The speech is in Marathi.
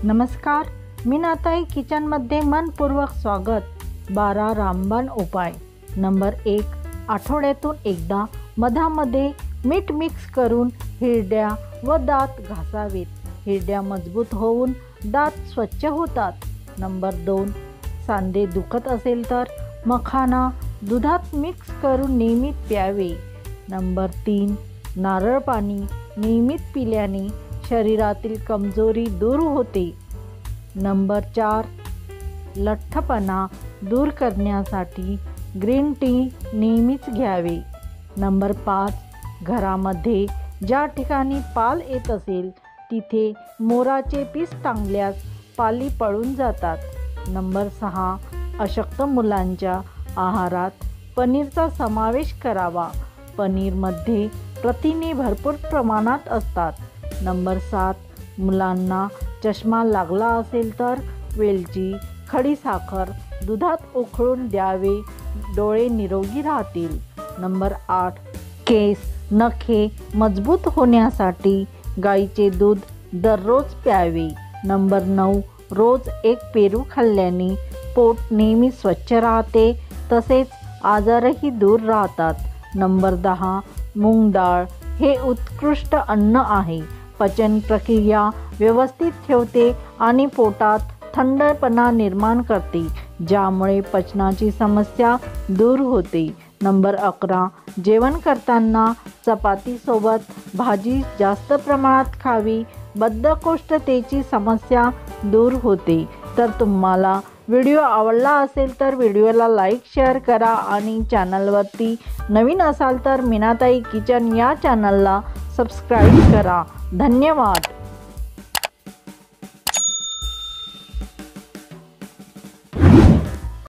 नमस्कार, मीनाताई किचनमध्ये मनपूर्वक स्वागत। 12 रामबाण उपाय। नंबर 1, आठवड्यातून एकदा मधामध्ये मीठ मिक्स करून हिरड्या व दात घासावेत। हिरड्या मजबूत होऊन दात स्वच्छ होतात। नंबर 2, सांधे दुखत असेल तर मखाना दुधात मिक्स करून नियमित प्यावे। नंबर 3, नारळ पाणी नियमित पिल्याने शरीरातील कमजोरी दूर होते। नंबर 4, लठ्ठपणा दूर करण्यासाठी ग्रीन टी नेहमीच घ्यावे। नंबर 5, घरामध्ये ज्या ठिकाणी पाल येत असेल तिथे मोराचे पीस टांगल्यास पाली पळून जातात। नंबर 6, अशक्त मुलांच्या आहारात पनीरचा समावेश करावा। पनीरमध्ये प्रथिने भरपूर प्रमाणात असतात। नंबर 7, मुलांना चष्मा लागला असेल तर वेलची, खडीसाखर दुधात उकळून द्यावे, डोळे निरोगी राहतील। नंबर 8, केस नखे मजबूत होण्यासाठी गाईचे दूध दररोज प्यावे। नंबर 9, रोज एक पेरू खाल्ल्याने पोट नेहमी स्वच्छ राहते, तसेच आजारही दूर राहतात। नंबर 10, मूग डाळ हे उत्कृष्ट अन्न आहे। पचन प्रक्रिया व्यवस्थित ठेवते आणि पोटात थंडपणा निर्माण करते, ज्यामुळे पचनाची समस्या दूर होते। नंबर 11, जेवण करताना चपातीसोबत भाजी जास्त प्रमाणात खावी, बद्धकोष्ठतेची समस्या दूर होते। तर तुम्हाला व्हिडिओ आवडला असेल तर व्हिडिओला लाईक शेअर करा आणि चॅनलवरती नवीन असाल तर मीनाताई किचन या चॅनलला सबस्क्राईब करा। धन्यवाद।